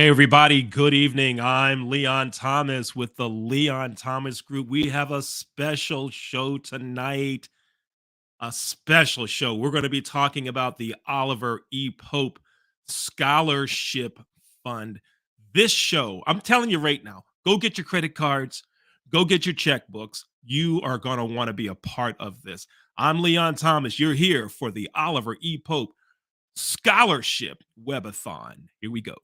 Hey, everybody. Good evening. I'm Leon Thomas with the Leon Thomas Group. We have a special show tonight. A special show. We're going to be talking about the Oliver E. Pope Scholarship Fund. This show, I'm telling you right now, go get your credit cards, go get your checkbooks. You are going to want to be a part of this. I'm Leon Thomas. You're here for the Oliver E. Pope Scholarship Web-A-Thon. Here we go.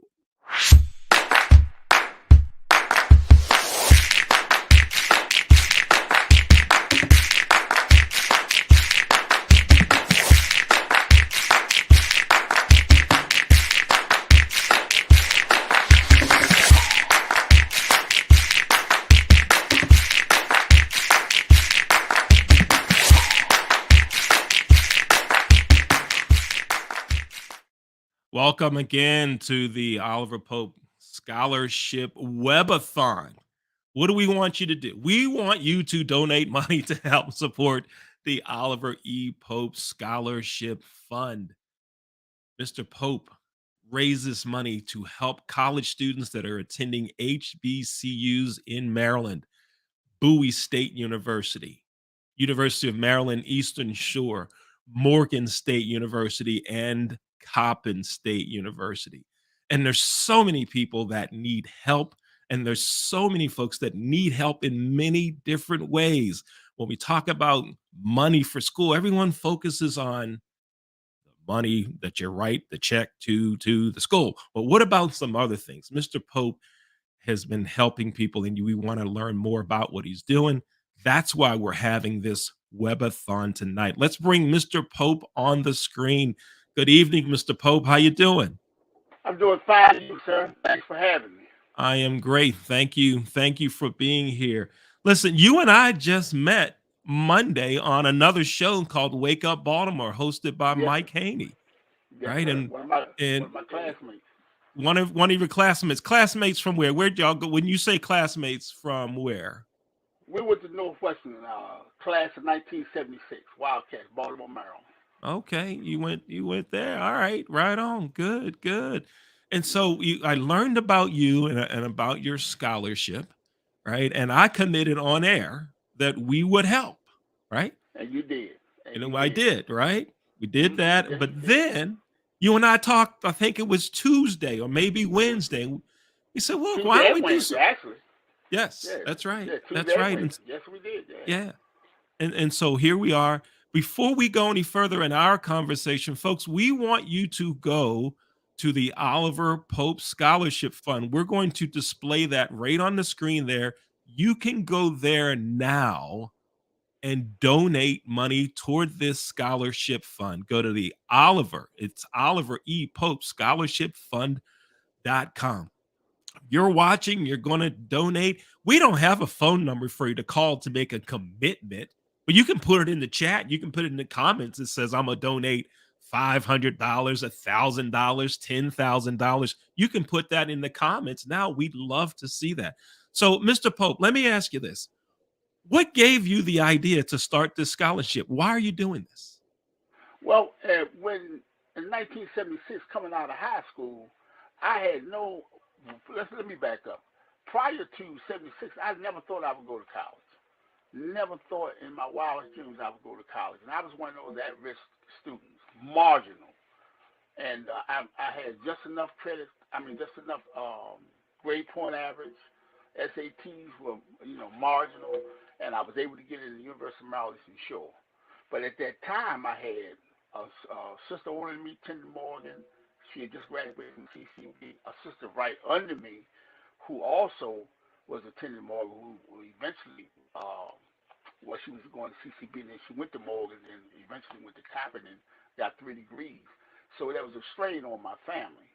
Welcome again to the Oliver Pope Scholarship Webathon. What do we want you to do? We want you to donate money to help support the Oliver E. Pope Scholarship Fund. Mr. Pope raises money to help college students that are attending HBCU'S in Maryland, Bowie State University, University of Maryland Eastern Shore, Morgan State University, and Coppin State University. And there's so many people that need help, and there's so many folks that need help in many different ways. When we talk about money for school, everyone focuses on the money that you write the check to the school. But what about some other things? Mr. Pope has been helping people, and we want to learn more about what he's doing. That's why we're having this webathon tonight. Let's bring Mr. Pope on the screen. Good evening, Mr. Pope. How you doing? I'm doing fine, you sir. Thanks for having me. I am great. Thank you. Thank you for being here. Listen, you and I just met Monday on another show called Wake Up Baltimore, hosted by Yes, Mike Haney, yes, right? sir. And One and of my classmates. one of your classmates from where? Where'd y'all go? When you say classmates, from where? We went to Northwestern class of 1976, Wildcats, Baltimore, Maryland. Okay, you went there. All right, right on. Good, good. And so I learned about you and about your scholarship, right? And I committed on air that we would help, right? And you did. And You you know, I did. did, right? We did that, Yes, but you did. then you and I talked. I think it was Tuesday or maybe Wednesday. We said, "Look, why Tuesday don't and we do Wednesday, so?" actually. Yes, Yes. that's right. Yeah, That's Tuesday and right. And Wednesday. Yes, we did. Yeah. yeah, and so here we are. Before we go any further in our conversation, folks, we want you to go to the Oliver Pope Scholarship Fund. We're going to display that right on the screen there. You can go there now and donate money toward this scholarship fund. Go to the Oliver, it's Oliver E. Pope Scholarship Fund.com. You're watching, you're going to donate. We don't have a phone number for you to call to make a commitment, but you can put it in the chat. You can put it in the comments. It says, I'm going to donate $500, $1,000, $10,000. You can put that in the comments. Now, we'd love to see that. So, Mr. Pope, let me ask you this. What gave you the idea to start this scholarship? Why are you doing this? Well, when in 1976, coming out of high school, I had no. Let me back up. Prior to 76, I never thought I would go to college. Never thought in my wildest dreams I would go to college. And I was one of those at-risk students, marginal. And I had just enough credit. I mean, just enough grade point average. SATs were, marginal, and I was able to get into the University of Maryland Eastern Shore. But at that time, I had a sister older than me, Tender Morgan. She had just graduated from CCB. A sister right under me, who also was attending Morgan, who eventually, well, she was going to CCB, and then she went to Morgan, and eventually went to Coppin and got 3 degrees. So that was a strain on my family,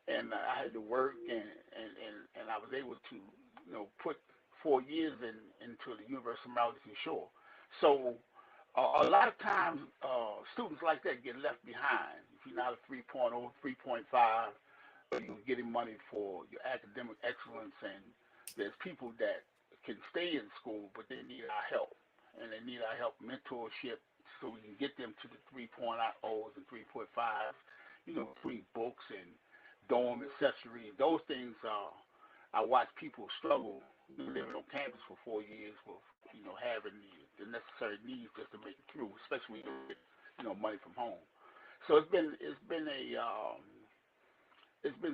and I had to work, and I was able to, put 4 years into the University of Maryland Eastern Shore. So a lot of times, students like that get left behind. If you're not a 3.0, 3.5, you're getting money for your academic excellence, and there's people that can stay in school, but they need our help, and they need our help mentorship so we can get them to the 3.0s and 3.5s, free books and dorm accessories. Those things. I watch people struggle living on campus for 4 years with having the necessary needs just to make it through, especially when you get money from home. So it's been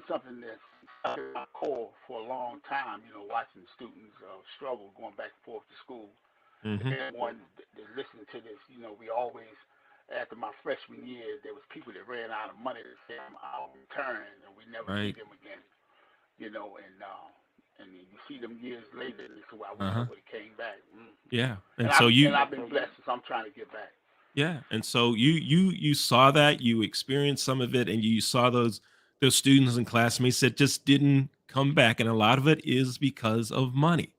something that's stuck in my core for a long time. Watching students struggle going back and forth to school. Hmm. Everyone that listening to this, we always, after my freshman year, there was people that ran out of money to say I'll return, and we never see Right. them again. And then you see them years later, and they say, "Well, I wish I Uh-huh. would have came back." Yeah. And And so you, I've been blessed, so I'm trying to get back. yeah. And so you saw that, you experienced some of it, and you saw those students and classmates that just didn't come back. And a lot of it is because of money.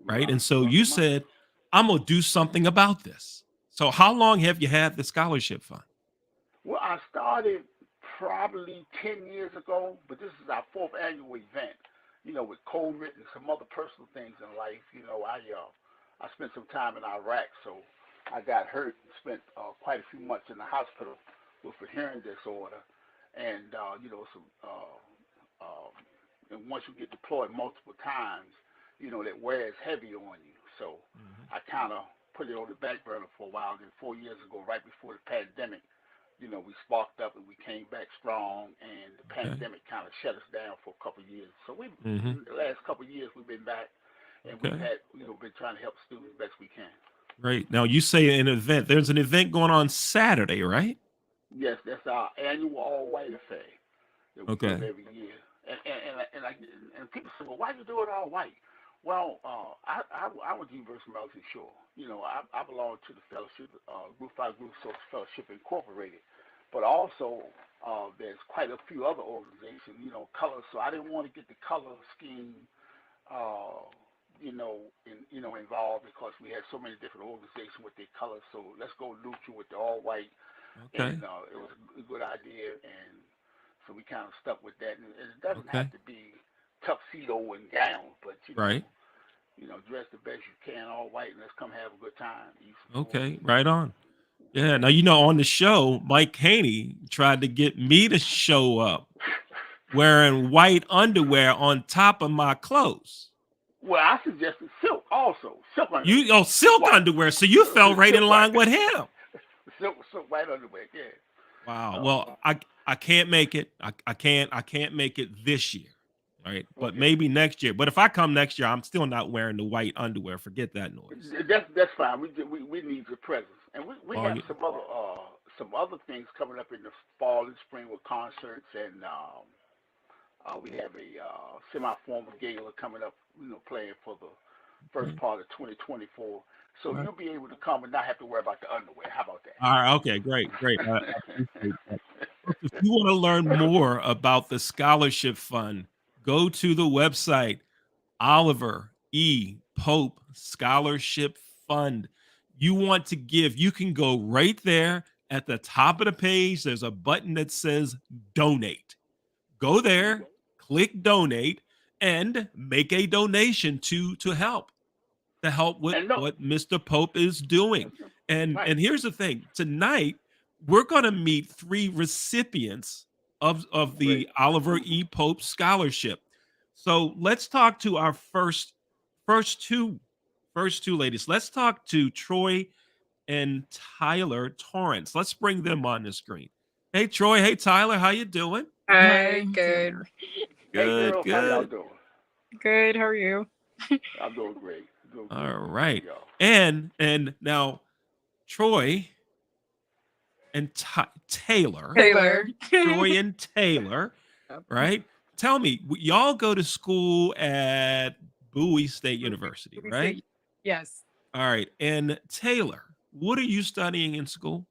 Right. And so Because you of money. said, I'm gonna do something about this. So how long have you had the scholarship fund? Well, I started probably 10 years ago, but this is our fourth annual event. With COVID and some other personal things in life, I spent some time in Iraq, so I got hurt and spent quite a few months in the hospital with a hearing disorder, and um, and once you get deployed multiple times, that wears heavy on you. So Mhm. I kind of put it on the back burner for a while. Then 4 years ago, right before the pandemic, we sparked up and we came back strong, and the Okay. pandemic kind of shut us down for a couple of years. So Hmm. the last couple of years, we've been back, and we've Okay. had, been trying to help students best we can. Great. Now you say an event. There's an event going on Saturday, right? Yes, that's our annual all-white affair that we give Okay. every year. And people say, well, why do you do it all white? Well, I went to University of Maryland Shore. I belong to the fellowship, Group 5 Group Social Fellowship Incorporated. But also, there's quite a few other organizations, colors. So I didn't want to get the color scheme, uh, involved because we had so many different organizations with their colors. So let's go neutral with the all white, and Okay. it was a good idea, and so we kind of stuck with that. And it doesn't have Okay. to be tuxedo and gown, but Right. dress the best you can, all white, and let's come have a good time, eat some food, Okay. and Right on. Yeah. Now yeah. on the show, Mike Haney tried to get me to show up wearing white underwear on top of my clothes. Well, I suggested silk also, silk You underwear, silk white, underwear, so you fell right in silk white, line with him. silk white underwear, yeah. Wow. Well, Uh, I can't make it. I can't make it this year. Right. But okay. maybe next year. But if I come next year, I'm still not wearing the white underwear. Forget that noise. That's fine. We need your presence, and we Oh have yeah. some other things coming up in the fall and spring with concerts, and we have a semi-formal gala coming up. Playing for the first Okay. part of 2024. So All right. you'll be able to come and not have to worry about the underwear. How about All right. Okay. Great. Great. I appreciate that. Folks, if you want to learn more about the scholarship fund, go to the website Oliver E. Pope Scholarship Fund. You want to give, you can go right there at the top of the page. There's a button that says donate. Go there, click donate, and make a donation to help with and no, what Mr. Pope is doing. And right. and here's the thing. Tonight, we're going to meet three recipients of Great. the Oliver E. Pope Scholarship. So let's talk to our first two first two ladies. Let's talk to Troy and Tyler Torrance. Let's bring them on the screen. Hey Troy, hey Tyler, how you doing? Hi, good. Hey Good, girls, how y'all good. doing? Good, how are you? I'm doing great. Doing All great. Good to right. see y'all. And now Troy and Taylor, Taylor. Troy and Taylor, right? Tell me, y'all go to school at Bowie State University, We right? say yes. All right. And Taylor, what are you studying in school?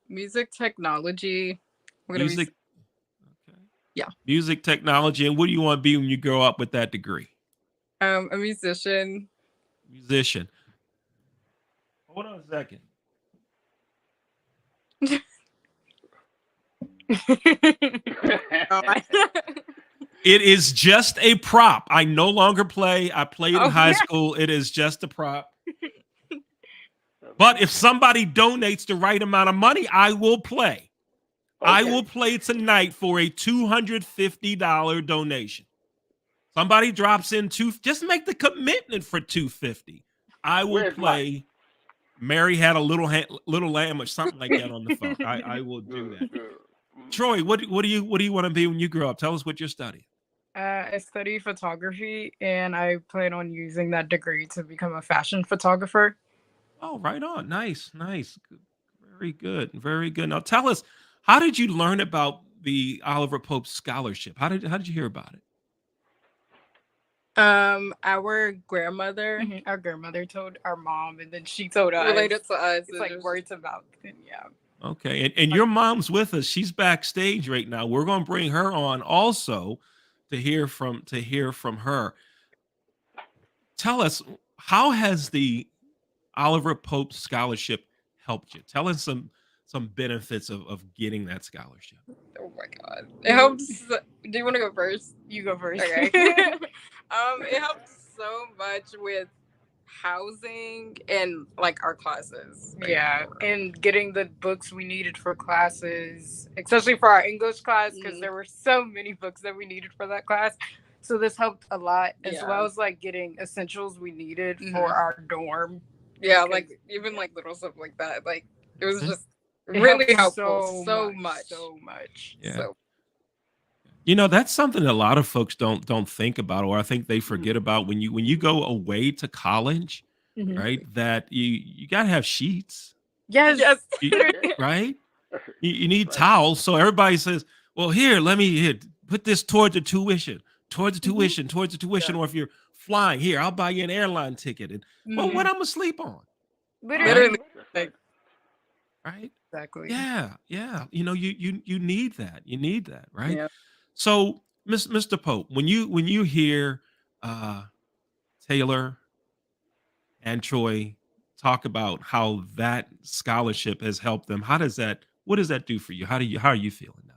Music technology. We're gonna be Music. Okay. yeah. Music technology. And what do you want to be when you grow up with that degree? A musician. Musician. Hold on a second. Oh, It is just a prop. I no longer play. I played in Oh, high yeah. school. It is just a prop. But if somebody donates the right amount of money, I will play. I Okay. will play tonight for a $250 donation. Somebody drops in just make the commitment for $250. I will Where's Mike? play Mary Had a Little Lamb or something like that on the phone. I will do Good, that. good. Troy, what do you want to be when you grow up? Tell us what you're studying. I study photography, and I plan on using that degree to become a fashion photographer. Oh, right on. Nice, nice. Very good. Very good. Now tell us, how did you learn about the Oliver Pope Scholarship? How did you hear about it? Our grandmother told our mom, and then she told us. Related to us. It's like word of mouth. Yeah. Okay. And your mom's with us. She's backstage right now. We're going to bring her on also to hear from her. Tell us, how has the Oliver Pope Scholarship helped you? Tell us some benefits of getting that scholarship. Oh my God. It helps. Do you want to go first? You go first. Okay. It helps so much with housing and like our classes. Like, Yeah, and getting the books we needed for classes, especially for our English class, because there were so many books that we needed for that class. So this helped a lot, as well as like getting essentials we needed for our dorm. Yeah, like even like little stuff like that. Like it was just It really helped helpful. So much. Yeah. So You know, that's something that a lot of folks don't think about, or I think they forget about when you go away to college, right? That you gotta have sheets, Yes. right? You need towels. So everybody says, "Well, here, put this towards the tuition, towards the tuition, towards the tuition." Or if you're flying, here, I'll buy you an airline ticket. And well, what I'm gonna sleep on, literally, like, right? Exactly. Yeah. You know, you need that. You need that, right? Yeah. So, Mr. Pope, when you hear Taylor and Troy talk about how that scholarship has helped them, what does that do for you? How are you feeling now?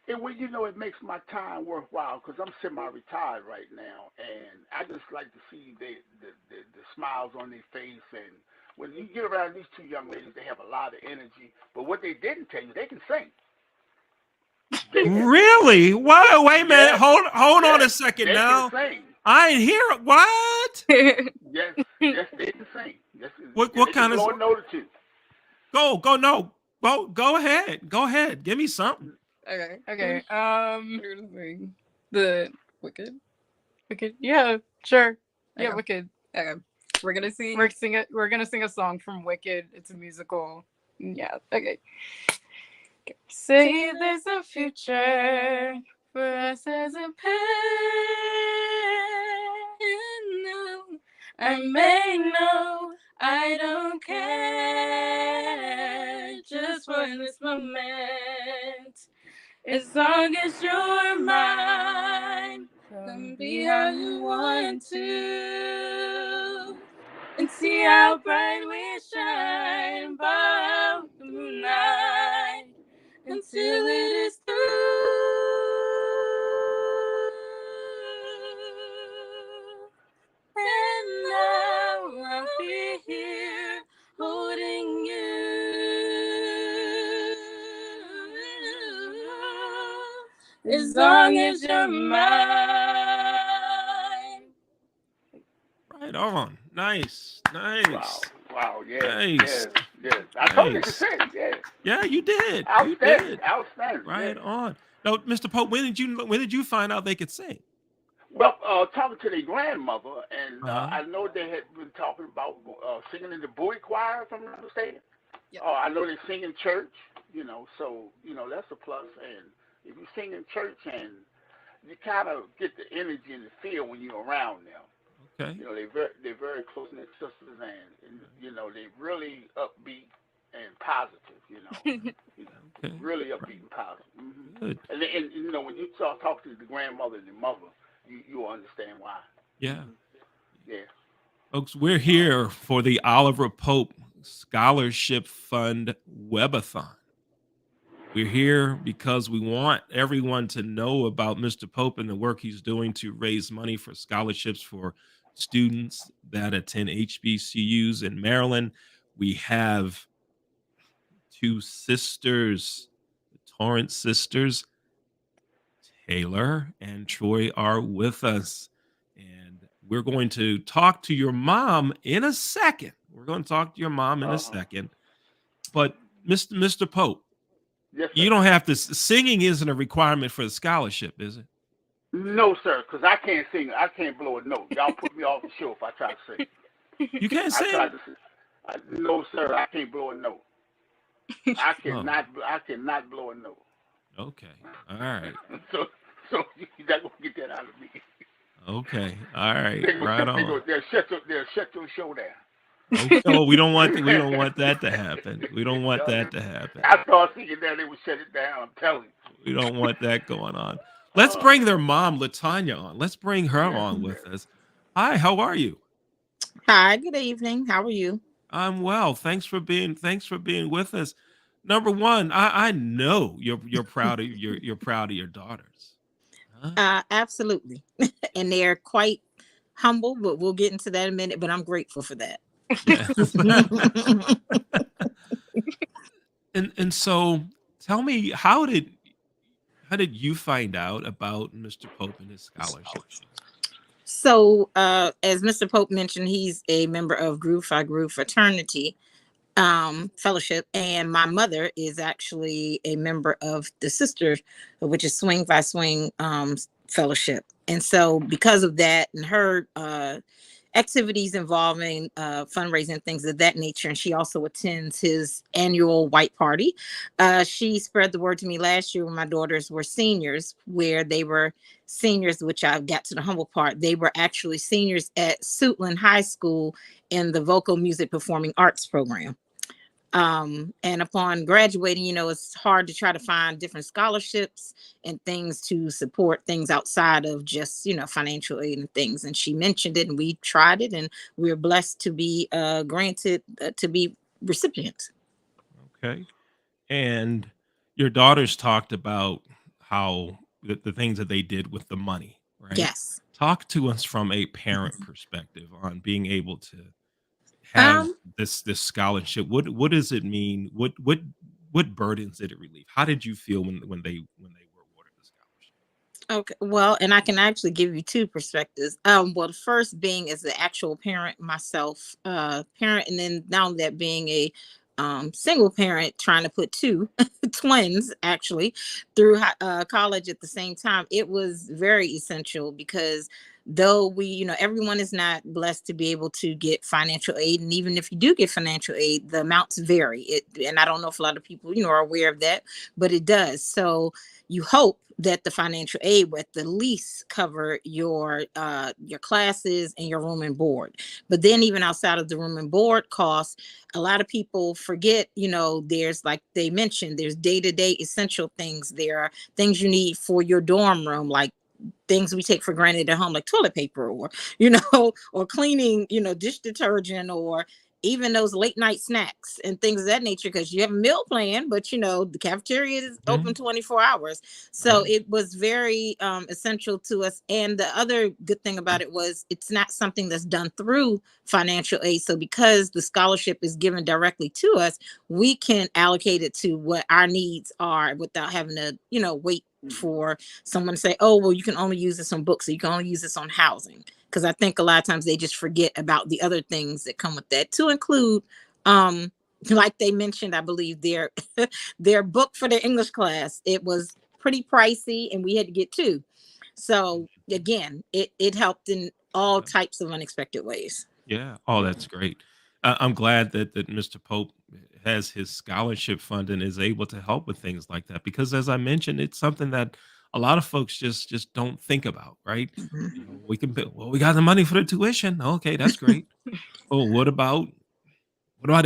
And well, it makes my time worthwhile because I'm semi-retired right now, and I just like to see the smiles on their face. And when you get around these two young ladies, they have a lot of energy. But what they didn't tell you, they can sing. Really? Why? Wait a minute. Yes. Hold on a second They now. can sing. I ain't hear what? Yes, they can sing. Yes, What they kind can blow of a note or two. no. Go ahead. Go ahead. Give me something. Okay. The Wicked. Yeah, sure. Yeah, Okay. Wicked. Okay. We're gonna sing. We're gonna sing a song from Wicked. It's a musical. Yeah. Okay. Say there's a future for us as a pair. No, I may know I don't care just for this moment. As long as you're mine, come be how you want to. And see how bright we shine above the moonlight until it is through. And now I'll be here holding you. As long as you're mine. Right on. Nice. Wow. Nice. Yes. I told you to sing. Yes. Yeah, you did. Outstanding. Right yes. on. Now, Mr. Pope, when did you find out they could sing? Well, talking to their grandmother, and Uh-huh. I know they had been talking about singing in the Bowie choir, if I'm not mistaken. Yep. I know they sing in church, so that's a plus. And if you sing in church, and you kind of get the energy and the feel when you're around them. Okay. They're very close knit sisters, and they really upbeat and positive. Okay. Really upbeat and positive. Mm-hmm. Good. And when you start talking to the grandmother and the mother, you'll understand why. Yeah. Mm-hmm. Yeah. Folks, we're here for the Oliver Pope Scholarship Fund Web-A-Thon. We're here because we want everyone to know about Mr. Pope and the work he's doing to raise money for scholarships for students that attend HBCU'S in Maryland. We have two sisters, Torrance sisters, Taylor and Troy, are with us. And we're going to talk to your mom in a second. We're going to talk to your mom in a Uh-huh. second. But Mr. Pope, Yes, you sir. don't have to, singing isn't a requirement for the scholarship, is it? No, sir, because I can't sing. I can't blow a note. Y'all put me off the show if I try to sing. You can't I tried sing? to sing. No, sir, I can't blow a note. I Oh, cannot. I cannot blow a note. okay. All right. so, so you're not gonna get that out of me. Okay. All right. Right on. They'll shut your show down. Okay. Oh, we don't want that to happen. We don't want Y'all, that to happen. I start singing that, they would shut it down. I'm telling We don't want that going on. you. Let's bring their mom, Latanya, on. Let's bring her Yeah. on with us. Hi, how are you? Hi, good evening. How are you? I'm well. Thanks for being with us. Number one, I know you're proud of your daughters. Huh? Absolutely. And they're quite humble, but we'll get into that in a minute. But I'm grateful for that. Yeah. and so tell me, how did you find out about Mr. Pope and his scholarship? So, as Mr. Pope mentioned, he's a member of Groove Phi Groove Fraternity Fellowship, and my mother is actually a member of the Sisters, which is Swing by Swing Fellowship. And so, because of that, and her activities involving fundraising, things of that nature, and she also attends his annual white party. She spread the word to me last year when my daughters were seniors, where they were seniors, which I got to the humble part. They were actually seniors at Suitland High School in the vocal music performing arts program. And upon graduating, it's hard to try to find different scholarships and things to support things outside of just, financial aid and things. And she mentioned it, and we tried it, and we are blessed to be granted to be recipients. Okay. And your daughters talked about how the things that they did with the money, right? Yes. Talk to us from a parent perspective on being able to have Um, this scholarship. What does it mean? What burdens did it relieve? How did you feel when they were awarded the scholarship? Okay, well, and I can actually give you two perspectives. Well, the first being as the actual parent myself, parent, and then now that being a single parent trying to put two twins actually through college at the same time, it was very essential because though everyone is not blessed to be able to get financial aid, and even if you do get financial aid, the amounts vary. And I don't know if a lot of people are aware of that, but it does. So you hope that the financial aid would at the least cover your classes and your room and board. But then even outside of the room and board costs, a lot of people forget, there's, like they mentioned, there's day-to-day essential things. There are things you need for your dorm room, like things we take for granted at home, like toilet paper, or or cleaning, dish detergent, or even those late night snacks and things of that nature, because you have a meal plan, but the cafeteria is open Mhm. 24 hours. So Right. it was very essential to us. And the other good thing about it was it's not something that's done through financial aid. So because the scholarship is given directly to us, we can allocate it to what our needs are without having to wait for someone to say, oh, well, you can only use this on books, or you can only use this on housing. Because I think a lot of times they just forget about the other things that come with that, to include, um, like they mentioned, I believe their book for their English class. It was pretty pricey, and we had to get two. So again, it helped in all Yeah. types of unexpected ways. Yeah. Oh, that's great. I'm glad that Mr. Pope has his scholarship fund and is able to help with things like that, because, as I mentioned, it's something that a lot of folks just don't think about, right? Mhm. We can pay, well, we got the money for the tuition. Okay, that's great. Oh, what about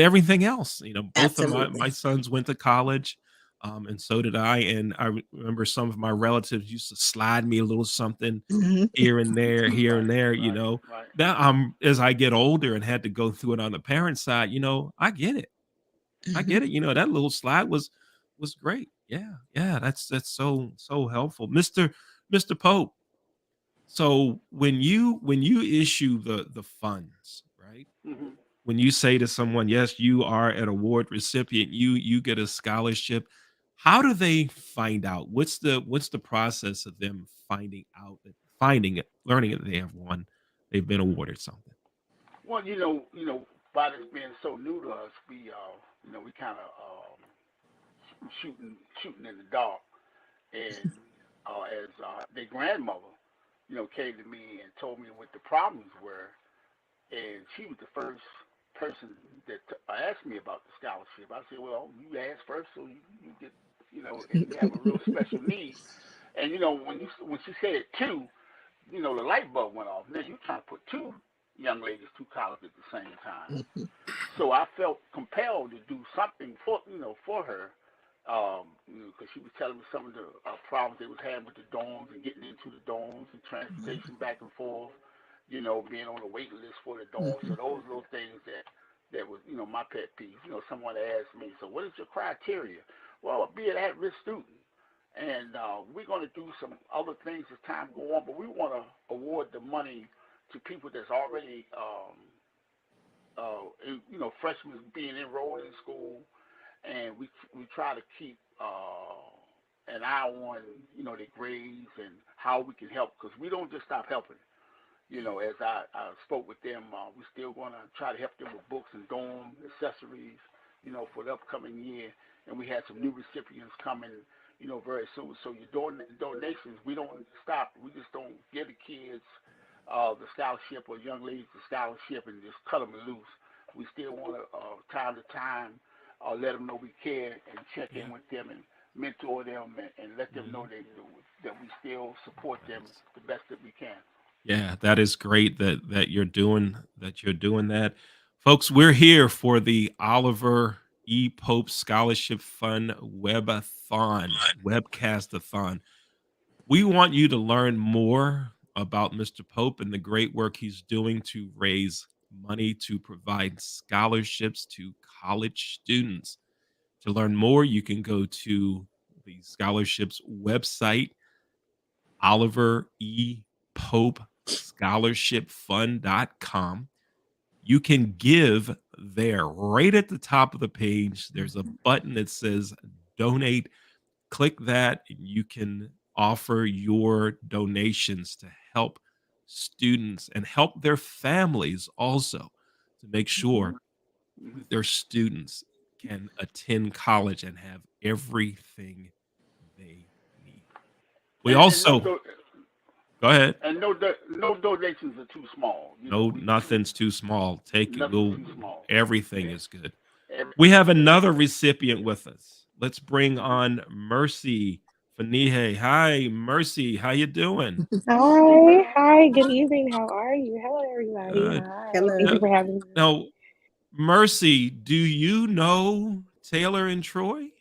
everything else? Both of my Absolutely. sons went to college, and so did I. And I remember some of my relatives used to slide me a little something Mhm. here and there, here and Right, there. right, right. Now, as I get older and had to go through it on the parent side, I get it. I Mhm. get it. That little slide was great. Yeah, yeah. That's so helpful, Mister Pope. So when you issue the funds, right? Hmm. When you say to someone, yes, you are an award recipient, you get a scholarship, How do they find out? What's the process of them finding it, learning that they have won, they've been awarded something? Well, by this being so new to us, we kind of shooting in the dark. And as their grandmother, came to me and told me what the problems were, and she was the first person that asked me about the scholarship. I said, well, you asked first, so you get, and you have a real special need. And when she said two, the light bulb went off. Now you trying to put two young ladies through college at the same time. So I felt compelled to do something for her, because she was telling me some of the problems they was having with the dorms and getting into the dorms and transportation back and forth, being on the waiting list for the dorms. So those little things that was my pet peeve. Someone asked me, so what is your criteria? Well, be an at-risk student. And we're going to do some other things as time go on, but we want to award the money to people that's already freshmen being enrolled in school, and we try to keep an eye on their grades and how we can help, because we don't just stop helping. As I spoke with them, we're still going to try to help them with books and dorm accessories, for the upcoming year. And we had some new recipients coming, very soon. So your donations, we don't stop. We just don't give the kids the scholarship, or young ladies the scholarship, and just cut them loose. We still want to, time to time, let them know we care and check Yeah. in with them and mentor them, and let them know that we still support them the best that we can. Yeah, that is great that you're doing that. Folks, we're here for the Oliver E. Pope Scholarship Fund Web-A-Thon, Webcast-A-Thon. We want you to learn more about Mr. Pope and the great work he's doing to raise money to provide scholarships to college students. To learn more, you can go to the scholarships website, Oliver E. Pope Scholarship Fund.com. You can give there right at the top of the page. There's a button that says donate. Click that, and you can offer your donations to help students and help their families also, to make sure Hmm. that their students can attend college and have everything they need. We And no also go ahead. no donations are too small. No, nothing's too small. Take it. Nothing's We'll too small. Everything Yeah, is good. We everything's have good. another recipient with us. Let's bring Hmm. on Mercy Fanihe. Hi, Mercy. How you doing? Hi, good evening. How are you? Hello, everybody. Good. Hi, thank Now, you Hello. for having me. now, Mercy, do you know Taylor and Troy?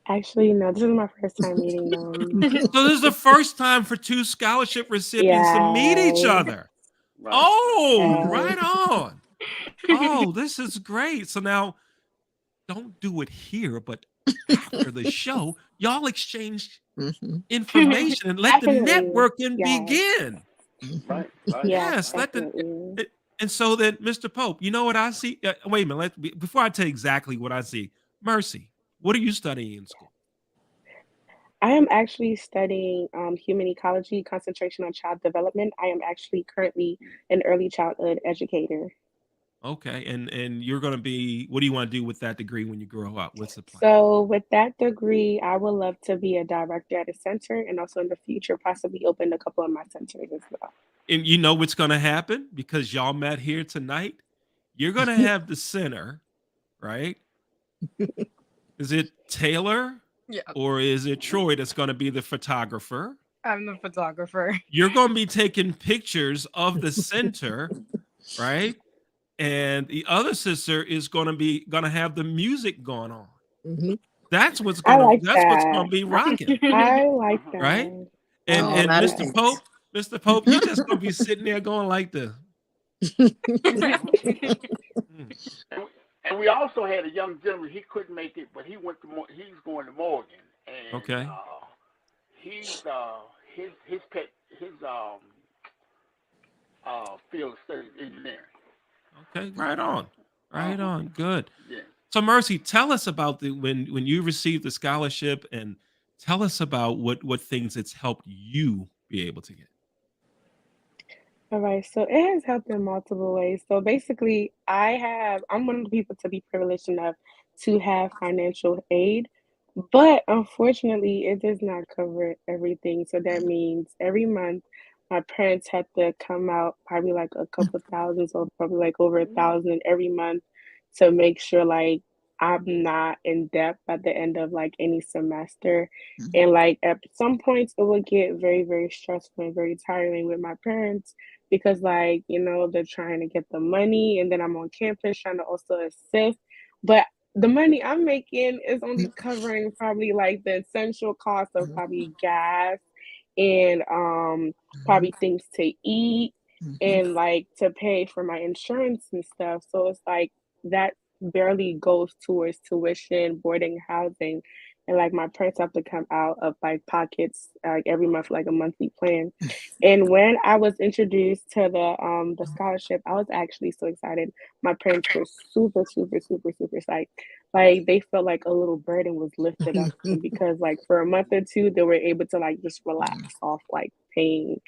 Actually, no, this is my first time meeting them. So this is the first time for two scholarship recipients to meet each Yes, other. Right, right. Oh, yes. right on. Oh, this is great. So now don't do it here, but after the show, y'all exchange Mhm. information and let the Definitely. networking Yes, begin. Mhm. Right, right. yes, Yes, let the definitely. and so that Mr. Pope, you know what I see? Wait a minute. Before I tell you exactly what I see, Mercy, what are you studying in school? I am actually studying human ecology, concentration on child development. I am actually currently an early childhood educator. Okay, and you're going to be. What do you want to do with that degree when you grow up? What's the plan? So, with that degree, I would love to be a director at a center and also in the future, possibly open a couple of my centers as well. And you know what's going to happen because y'all met here tonight. You're going to have the center, right? Is it Taylor Yeah, or is it Troy that's going to be the photographer? I'm the photographer. You're going to be taking pictures of the center, right? And the other sister is going to have the music going on. Mhm. I like That's what's that. gonna be rocking, I like Uh-huh. right? that. I And Oh, like and that is Mr. that. nice. Pope, Mr. Pope, you just gonna be sitting there going like this. Mm, And, and we also had a young gentleman. He couldn't make it, but he's going to Morgan, and okay, he's his pet his field of study is engineering. okay, right on, Uh right huh. on, good. Yeah. So Mercy, tell us about the when you received the scholarship, and tell us about what things it's helped you be able to get. All right, so it has helped in multiple ways. So basically, I'm one of the people to be privileged enough to have financial aid, but unfortunately, it does not cover everything. So that means every month, my parents had to come out probably like a couple thousand, so probably like over a thousand every month to make sure like I'm not in debt by the end of like any semester. And like at some points, it would get very, very stressful and very tiring with my parents because like they're trying to get the money and then I'm on campus trying to also assist, but the money I'm making is only covering probably like the essential cost of probably gas and probably things to eat and like to pay for my insurance and stuff. So it's like that barely goes towards tuition, boarding, housing, and like my parents have to come out of like pockets like every month, like a monthly plan. And when I was introduced to the scholarship, I was actually so excited. My parents were super, super, super, super psyched. Like they felt like a little burden was lifted off them because like for a month or two they were able to like just relax off like pain.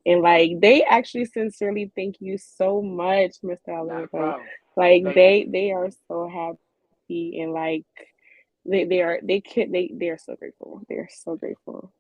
And like they actually sincerely thank you so much, Mr. Not a Oliver. problem. Like Thank you. they are so happy and like they are so grateful. They are so grateful.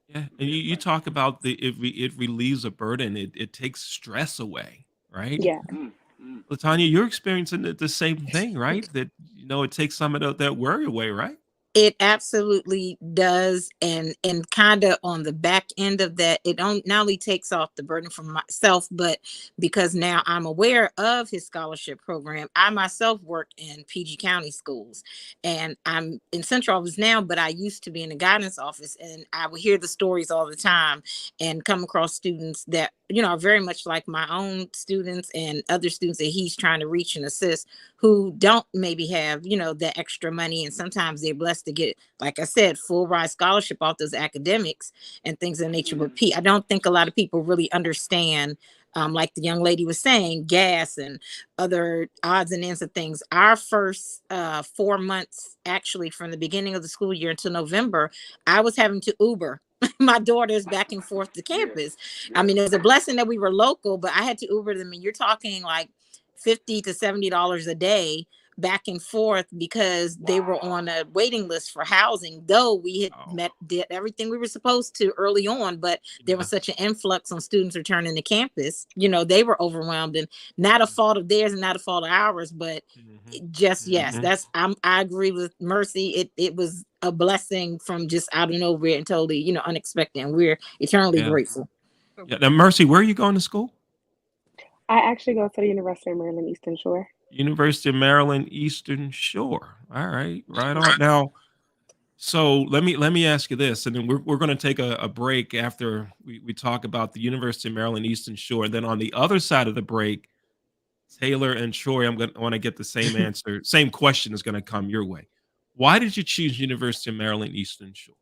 Yeah, and you Thank talk about it relieves a burden. It takes stress away, right? Yeah. you. Mm. Latanya, you're experiencing the same thing, right? That it takes some of that worry away, right? It absolutely does, and kind of on the back end of that, it don't not only takes off the burden from myself, but because now I'm aware of his scholarship program. I myself work in PG County schools, and I'm in central office now, but I used to be in the guidance office, and I would hear the stories all the time and come across students that are very much like my own students and other students that he's trying to reach and assist who don't maybe have, the extra money. And sometimes they're blessed to get, like I said, full ride scholarship off those academics and things of that nature. But I don't think a lot of people really understand, like the young lady was saying, gas and other odds and ends of things. Our first 4 months, actually, from the beginning of the school year until November, I was having to Uber my daughters back and forth to Yeah. campus. I Yeah. mean, it was a blessing that we were local, but I had to Uber them. And you're talking like $50 to $70 a day back and forth because they were on a waiting list for housing, though we had Oh, did everything we were supposed to early on, but there yeah. was such an influx on students returning to campus. They were overwhelmed, and not a fault of theirs and not a fault of ours, but Mhm. just, yes, Mhm. I agree with Mercy. It was a blessing from just out of nowhere and totally, unexpected, and we're eternally Yeah. grateful. Yeah. Now, Mercy, where are you going to school? I actually go to the University of Maryland Eastern Shore. University of Maryland Eastern Shore. All right, right on. Now, so let me ask you this, and then we're going to take a break after we talk about the University of Maryland Eastern Shore. And then on the other side of the break, Taylor and Troy, I want to get the same answer. Same question is going to come your way. Why did you choose University of Maryland Eastern Shore,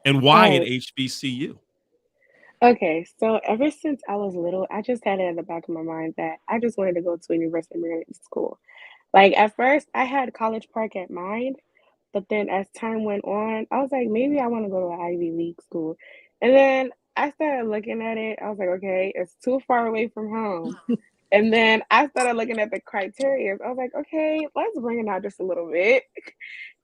and All why an right. HBCU? Okay, so ever since I was little, I just had it in the back of my mind that I just wanted to go to a University of Maryland school. Like at first, I had College Park at mind, but then as time went on, I was like, maybe I want to go to an Ivy League school. And then I started looking at it. I was like, okay, it's too far away from home. And then I started looking at the criteria. I was like, okay, let's bring it out just a little bit.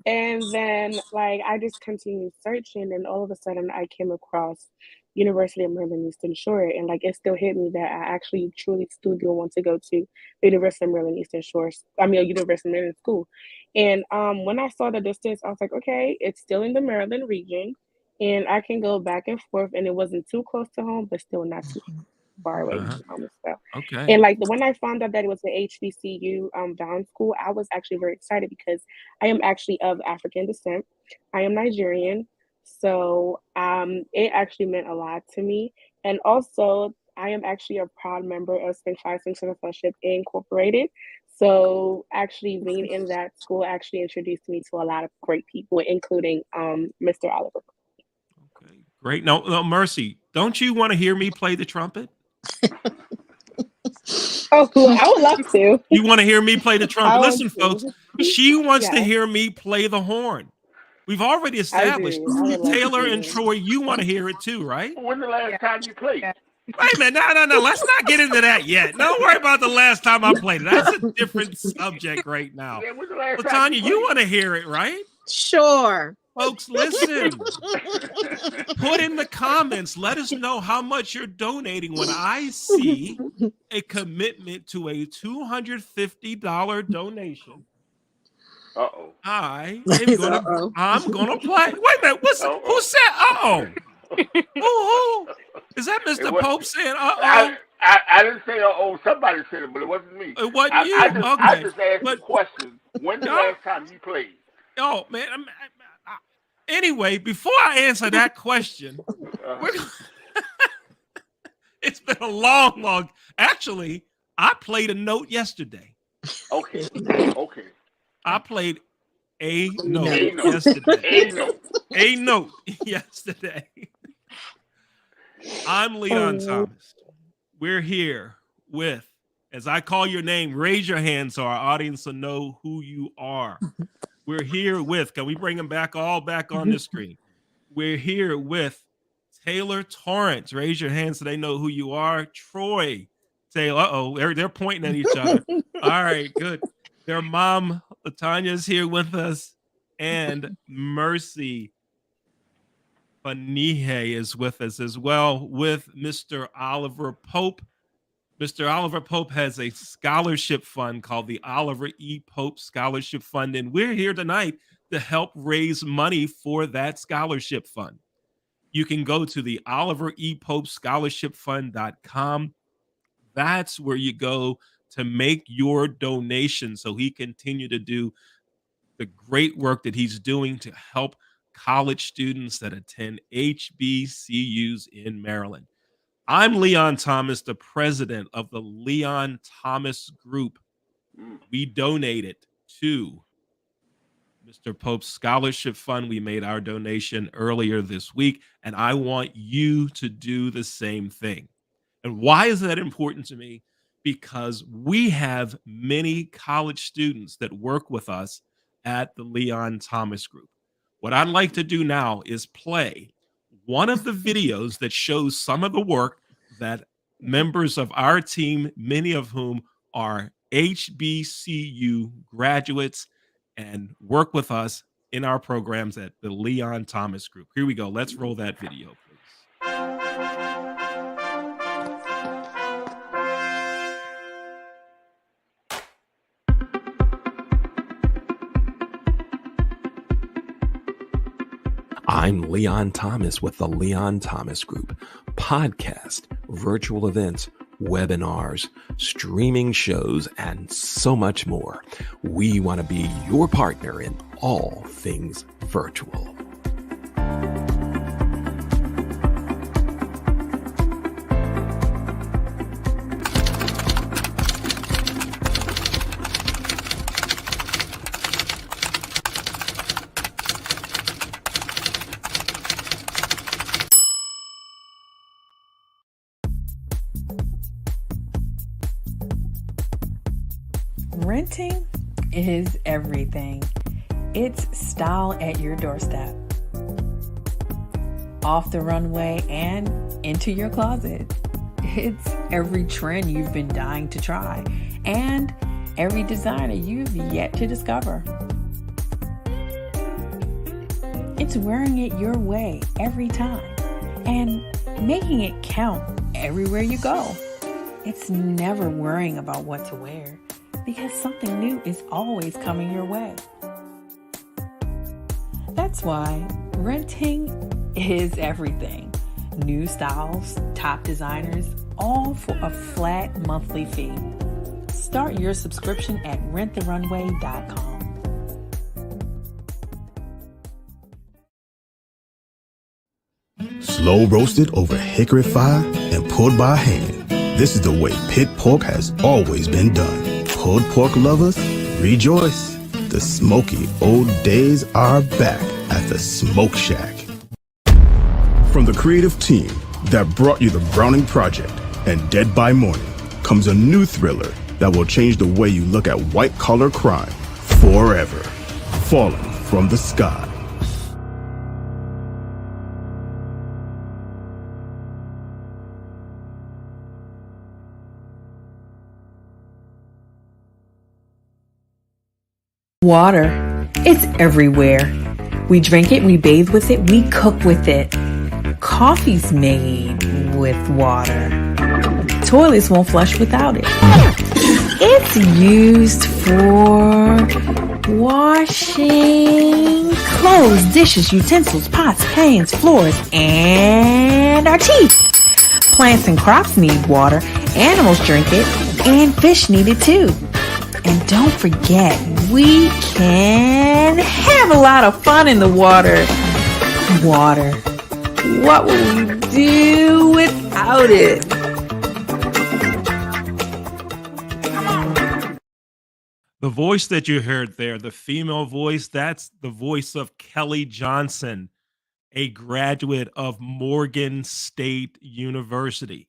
And then like I just continued searching and all of a sudden I came across University of Maryland Eastern Shore and like it still hit me that I actually truly still do want to go to the University of Maryland Eastern Shore. I mean a University of Maryland school. And when I saw the distance, I was like, okay, it's still in the Maryland region and I can go back and forth and it wasn't too close to home, but still not too far away Uh-huh. from home as well. Okay. And like the when I found out that it was the HBCU bound school, I was actually very excited because I am actually of African descent. I am Nigerian, so it actually meant a lot to me. And also, I am actually a proud member of Spring Fire Center Fellowship Incorporated. So actually being in that school actually introduced me to a lot of great people, including Mr. Oliver. Okay. Great. Now, Mercy, don't you want to hear me play the trumpet? Oh, I would love to. You want to hear me play the trumpet? Listen, folks, she wants to Yeah. hear me play the horn. We've already established. I would love to Taylor hear and it. Troy, you want to hear it too, right? When the last time you played? Wait a minute. No. Let's not get into that yet. Don't worry about the last time I played it. That's a different subject right now. Yeah, when's the last time LaTanya, you want to hear it, right? Sure. Folks, listen. Put in the comments. Let us know how much you're donating when I see a commitment to a $250 donation. Uh-oh. I'm gonna play. Wait a minute. Who said uh-oh? Who? Is that Mr. Pope saying uh-oh? I didn't say uh-oh. Somebody said it, but it wasn't me. It wasn't you. I Okay. just asked the question. When's the last time you played? Oh, man. Anyway, before I answer that question, it's been a long. Actually, I played a note yesterday. Okay. I played a note yesterday. A note yesterday. I'm Leon Thomas. We're here with, as I call your name, raise your hand so our audience will know who you are. We're here with, can we bring them back on the screen? We're here with Taylor Torrance. Raise your hand so they know who you are. Troy Taylor. They're pointing at each other. All right, good. Their mom, LaTanya, is here with us. And Mercy Fanihe is with us as well, with Mr. Oliver Pope. Mr. Oliver Pope has a scholarship fund called the Oliver E. Pope Scholarship Fund, and we're here tonight to help raise money for that scholarship fund. You can go to the Oliver E. Pope Scholarship Fund.com. That's where you go to make your donation so he continue to do the great work that he's doing to help college students that attend HBCU'S in Maryland. I'm Leon Thomas, the president of the Leon Thomas Group. We donated to Mr. Pope's Scholarship Fund. We made our donation earlier this week, and I want you to do the same thing. And why is that important to me? Because we have many college students that work with us at the Leon Thomas Group. What I'd like to do now is play one of the videos that shows some of the work that members of our team, many of whom are HBCU graduates and work with us in our programs at the Leon Thomas Group. Here we go. Let's roll that video, please. I'm Leon Thomas with the Leon Thomas Group. Podcast, virtual events, webinars, streaming shows, and so much more. We want to be your partner in all things virtual. Renting is everything. It's style at your doorstep, off the runway and into your closet. It's every trend you've been dying to try and every designer you've yet to discover. It's wearing it your way every time and making it count everywhere you go. It's never worrying about what to wear, because something new is always coming your way. That's why renting is everything. New styles, top designers, all for a flat monthly fee. Start your subscription at renttherunway.com. Slow roasted over hickory fire and pulled by hand. This is the way pit pork has always been done. Pulled pork lovers, rejoice. The smoky old days are back at the Smoke Shack. From the creative team that brought you the Browning Project and Dead by Morning, comes a new thriller that will change the way you look at white-collar crime forever. Falling from the Sky. Water. It's everywhere. We drink it, we bathe with it, we cook with it. Coffee's made with water. Toilets won't flush without it. It's used for washing clothes, dishes, utensils, pots, pans, floors, and our teeth. Plants and crops need water, animals drink it, and fish need it too. And don't forget, we can have a lot of fun in the water. Water. What will we do without it? The voice that you heard there, the female voice, that's the voice of Kelly Johnson, a graduate of Morgan State University.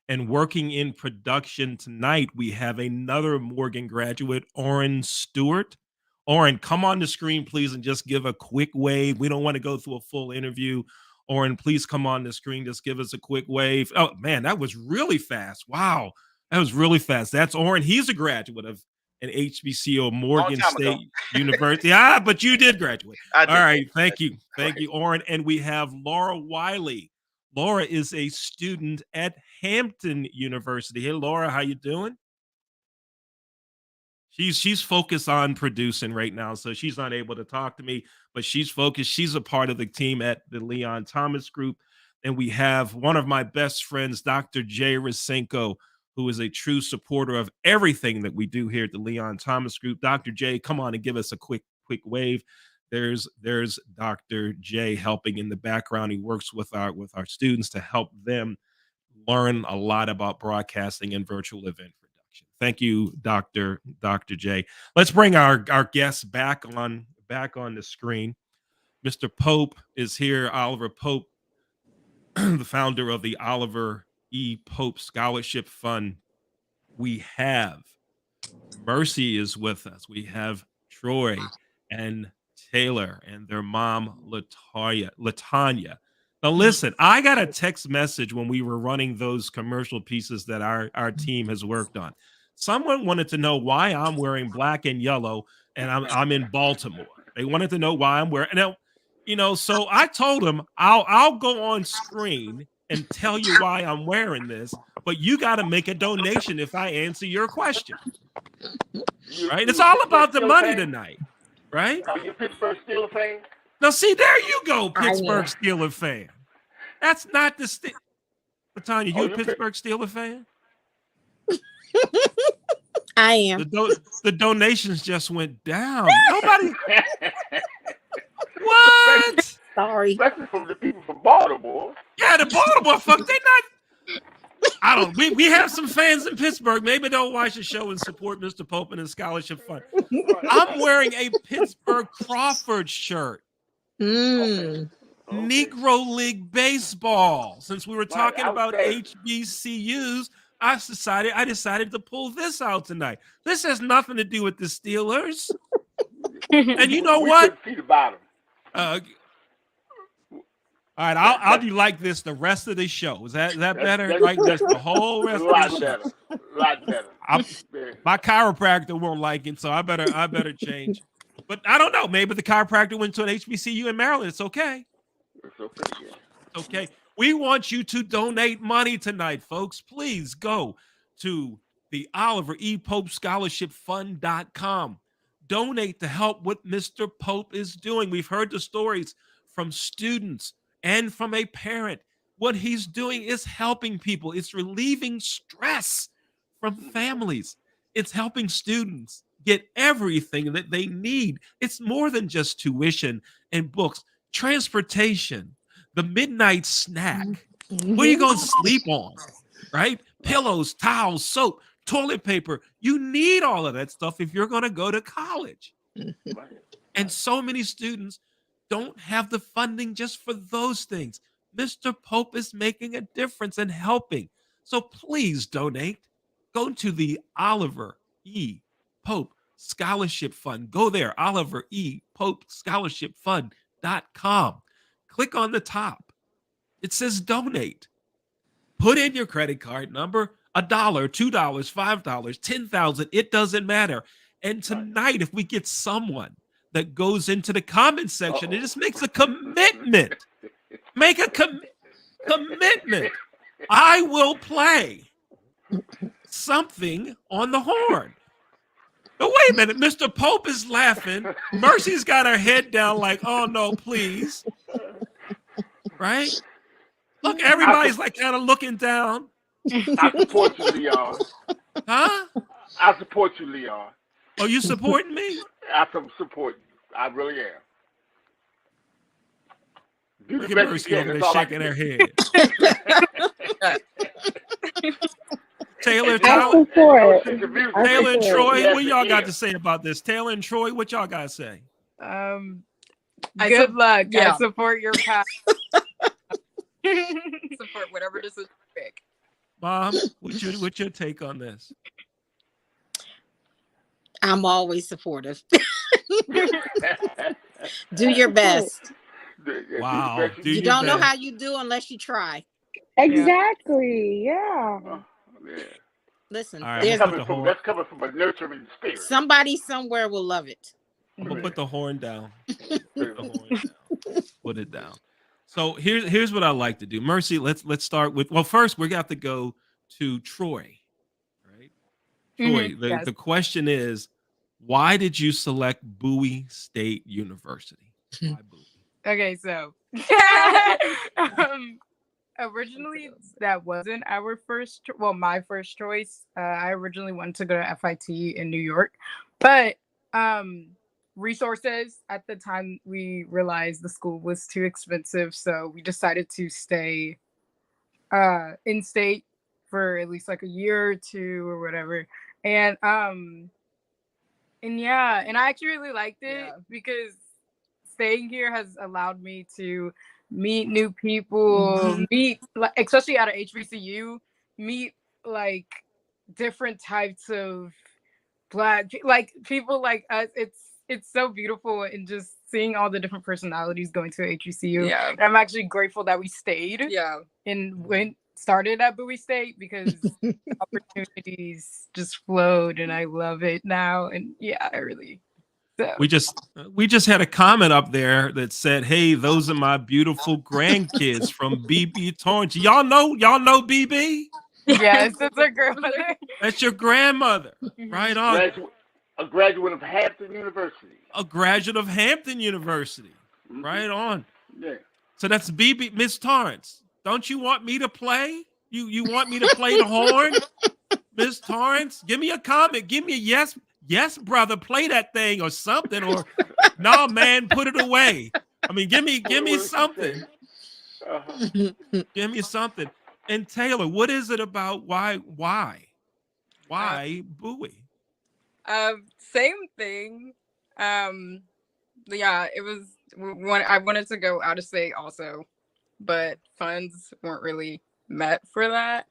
And working in production tonight, we have another Morgan graduate, Oren Stewart. Oren, come on the screen, please, and just give a quick wave. We don't want to go through a full interview. Oren, please come on the screen. Just give us a quick wave. Oh, man, that was really fast. Wow, that was really fast. That's Oren. He's a graduate of an HBCU, Morgan State University. But you did graduate. All right, thank you. Thank you, Oren. And we have Laura Wiley. Laura is a student at Hampton University. Hey, Laura, how you doing? She's focused on producing right now, so she's not able to talk to me, but she's focused. She's a part of the team at the Leon Thomas Group. And we have one of my best friends, Dr. Jay Rasenko, who is a true supporter of everything that we do here at the Leon Thomas Group. Dr. Jay, come on and give us a quick wave. There's Dr. Jay helping in the background. He works with our students to help them learn a lot about broadcasting and virtual event production. Thank you, Dr. J. Let's bring our guests back on the screen. Mr. Pope is here. Oliver Pope, the founder of the Oliver E. Pope Scholarship Fund. We have Mercy is with us. We have Troy and Taylor and their mom, Latanya. Now, listen, I got a text message when we were running those commercial pieces that our team has worked on. Someone wanted to know why I'm wearing black and yellow, and I'm in Baltimore. They wanted to know why I'm wearing. Now, so I told them I'll go on screen and tell you why I'm wearing this, but you got to make a donation if I answer your question. Right? It's all about the money tonight, right? Are you a Pittsburgh Steelers fan? Now, see, there you go, Pittsburgh Steelers fan. That's not the Latanya, you a Pittsburgh Steelers fan? I am. The donations just went down. Nobody. What? Sorry. Especially from the people from Baltimore. Yeah, the Baltimore folks, they not. I don't. We have some fans in Pittsburgh. Maybe they'll watch the show and support Mr. Pope and his scholarship fund. I'm wearing a Pittsburgh Crawford shirt. Okay. Negro League Baseball. Since we were talking about HBCU'S, I decided to pull this out tonight. This has nothing to do with the Steelers. And you know what? All right, I'll do like this the rest of the show. Is that better? Like this the whole rest of the show. A lot better. My chiropractor won't like it, so I better change. But I don't know. Maybe the chiropractor went to an HBCU in Maryland. It's okay. It's okay. Yeah. It's okay. We want you to donate money tonight, folks. Please go to the Oliver E. Pope Scholarship Fund.com. Donate to help what Mr. Pope is doing. We've heard the stories from students and from a parent. What he's doing is helping people. It's relieving stress from families. It's helping students get everything that they need. It's more than just tuition and books, transportation, the midnight snack. What are you going to sleep on, right? Pillows, towels, soap, toilet paper. You need all of that stuff if you're going to go to college. And so many students don't have the funding just for those things. Mr. Pope is making a difference and helping. So please donate. Go to the Oliver E. Pope Scholarship Fund. Go there, Oliver E. Pope Scholarship Fund.com. Click on the top. It says donate. Put in your credit card number, $1, $2, $5, 10,000. It doesn't matter. And tonight, if we get someone that goes into the comment section and just makes a commitment, make a commitment, I will play something on the horn. But wait a minute, Mr. Pope is laughing. Mercy's got her head down like, oh no, please. Right? Look, everybody's like kind of looking down. I support you, Leon. Huh? I support you, Leon. Oh, you supporting me? I support you. I really am. Do Look the at best you Mercy can. over there That's all I shaking can her head. Taylor, I support. Taylor and Troy, what y'all got to say about this? Taylor and Troy, what y'all got to say? Good luck. Yeah. I support your path. Support whatever decision you pick. Mom, what's your take on this? I'm always supportive. Do your best. Wow. You don't know how you do unless you try. Exactly. Yeah. Yeah. Listen, All right, there's That's coming from a nurturing spirit. somebody somewhere will love it. I'm gonna put the horn down. Put the horn down. Put it down. So here's what I like to do. Mercy, let's start with, well, first we got to go to Troy. Right? Troy, Yes. the question is, why did you select Bowie State University? Why Bowie? Okay, so originally that wasn't our my first choice. I originally wanted to go to FIT in New York, but resources at the time, we realized the school was too expensive, so we decided to stay in state for at least like a year or two or whatever. And yeah, and I actually really liked it because staying here has allowed me to meet new people, meet, like, especially out of HBCU, meet like different types of Black, like people like us. It's so beautiful, and just seeing all the different personalities going to HBCU. Yeah. And I'm actually grateful that we stayed. Yeah. And started at Bowie State, because the opportunities just flowed, and I love it now. And yeah, I really. So. We just had a comment up there that said, "Hey, those are my beautiful grandkids from BB Torrance." Y'all know BB? Yes, that's our grandmother. That's your grandmother, right on. A graduate of Hampton University. A graduate of Hampton University, right on. Yeah. So that's BB, Miss Torrance. Don't you want me to play? You want me to play the horn, Miss Torrance? Give me a comment. Give me a yes, brother. Play that thing or something. Or no, man, put it away. I mean, give me something. Give me something. And Taylor, what is it about? Why Bowie? Same thing. Yeah, it was I wanted to go out of state also, but funds weren't really met for that.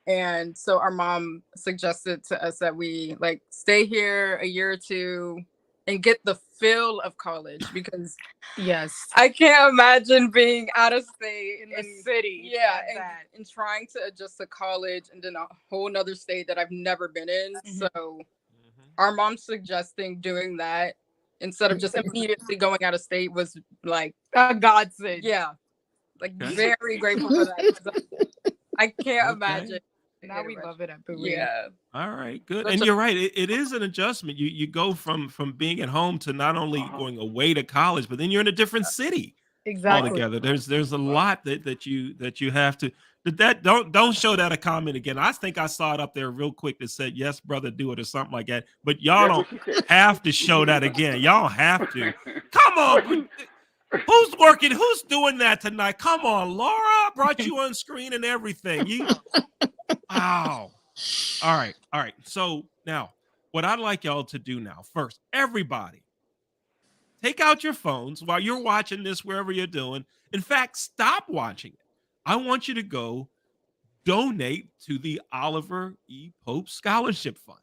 And so our mom suggested to us that we like stay here a year or two and get the feel of college, because yes, I can't imagine being out of state in the city. Yeah, and trying to adjust to college and then a whole nother state that I've never been in. So our mom suggesting doing that instead of just immediately going out of state was like a godsend. Yeah, like very grateful for that. I can't imagine. Now we love it at Bowie. Yeah. All right, good. And you're right. It is an adjustment. You go from being at home to not only going away to college, but then you're in a different city. Exactly. Altogether. There's a lot that you have to. That don't show that a comment again. I think I saw it up there real quick that said, "Yes, brother, do it," or something like that. But y'all don't have to show that again. Y'all have to. Come on. Who's working? Who's doing that tonight? Come on, Laura. Brought you on screen and everything. Wow. All right. So now, what I'd like y'all to do now, first, everybody, take out your phones while you're watching this, wherever you're doing. In fact, stop watching it. I want you to go donate to the Oliver E. Pope Scholarship Fund.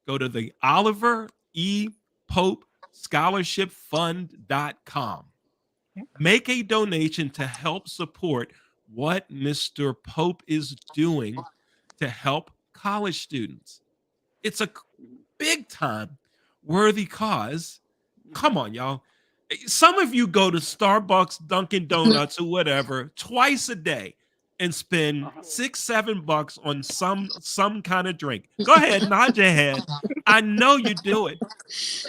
Go to the Oliver E. Pope Scholarship Fund.com. Make a donation to help support what Mr. Pope is doing to help college students. It's a big time worthy cause. Come on, y'all. Some of you go to Starbucks, Dunkin' Donuts, or whatever twice a day and spend $6-7 on some kind of drink. Go ahead, nod your head. I know you do it.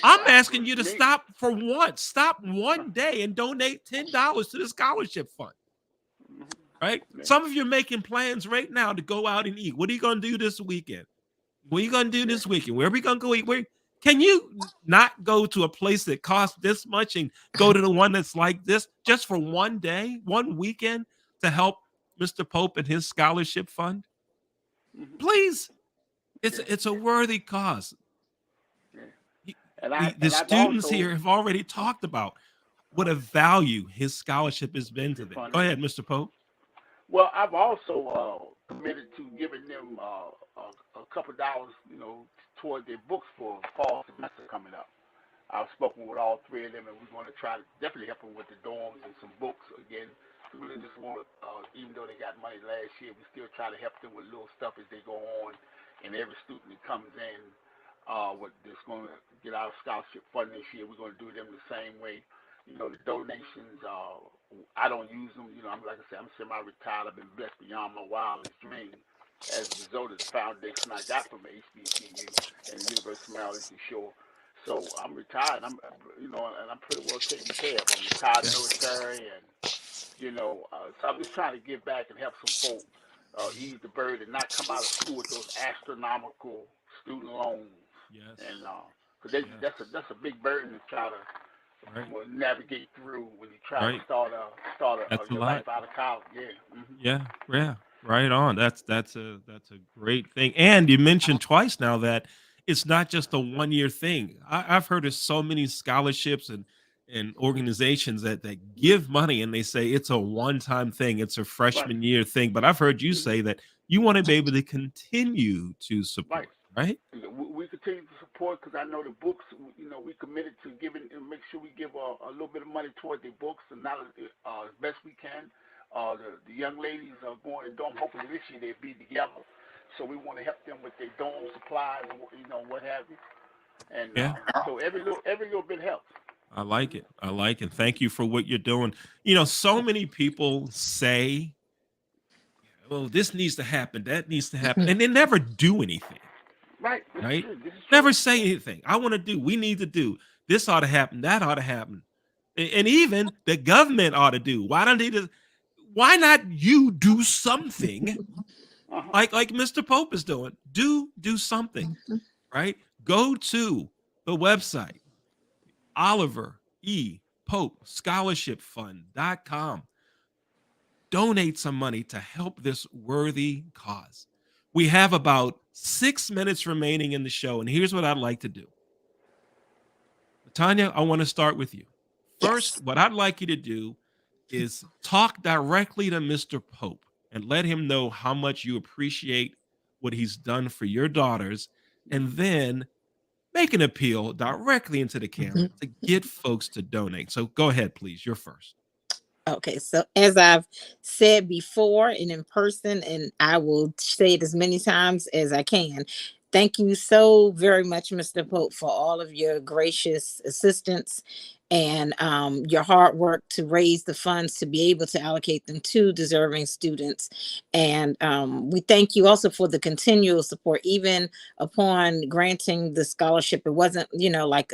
I'm asking you to stop for once. Stop one day and donate $10 to the scholarship fund. Right? Some of you are making plans right now to go out and eat. What are you going to do this weekend? What are you going to do this weekend? Where are we going to go eat? Where can you not go to a place that costs this much and go to the one that's like this just for one day, one weekend to help Mr. Pope and his scholarship fund? Please. It's a worthy cause. The students also, here have already talked about what a value his scholarship has been to them. Go ahead, Mr. Pope. Well, I've also committed to giving them a couple dollars, toward their books for fall semester coming up. I've spoken with all three of them, and we're going to try to definitely help them with the dorms and some books again. We really just want to, even though they got money last year, we still try to help them with little stuff as they go on. And every student that comes in, that's going to get our scholarship fund this year, we're going to do them the same way. The donations, I don't use them. Like I said, I'm semi-retired. I've been blessed beyond my wildest dreams as a result of the foundation I got from HBCU and the University of Maryland to Shore. So I'm retired. And I'm pretty well taken care of. I'm retired military, and so I'm just trying to give back and help some folk ease the burden and not come out of school with those astronomical student loans. Yes. And that's a big burden to try to navigate through when you try to start your life out of college. Yeah. Right on. That's a great thing. And you mentioned twice now that it's not just a 1-year thing. I've heard of so many scholarships and organizations that give money and they say it's a one-time thing. It's a freshman year thing. But I've heard you say that you want to be able to continue to support, right? We continue to support because I know the books, we committed to giving and make sure we give a little bit of money toward the books and not as best we can. The young ladies are going to dorm. Hopefully this year they'll be together. So we want to help them with their dorm supplies and what have you. And so every little bit helps. I like it. Thank you for what you're doing. So many people say, well, this needs to happen, that needs to happen, and they never do anything. Right. Right? Never say anything. I want to do, we need to do, this ought to happen, that ought to happen. And even the government ought to do. Why not you do something like Mr. Pope is doing? Do something, right? Go to the website, Oliver E. Pope Scholarship Fund.com. Donate some money to help this worthy cause. We have about 6 minutes remaining in the show, and here's what I'd like to do. Tanya, I want to start with you. First, what I'd like you to do is talk directly to Mr. Pope and let him know how much you appreciate what he's done for your daughters, and then make an appeal directly into the camera to get folks to donate. So go ahead, please. You're first. Okay, so as I've said before and in person, and I will say it as many times as I can, thank you so very much, Mr. Pope, for all of your gracious assistance and your hard work to raise the funds to be able to allocate them to deserving students. And we thank you also for the continual support, even upon granting the scholarship. It wasn't, like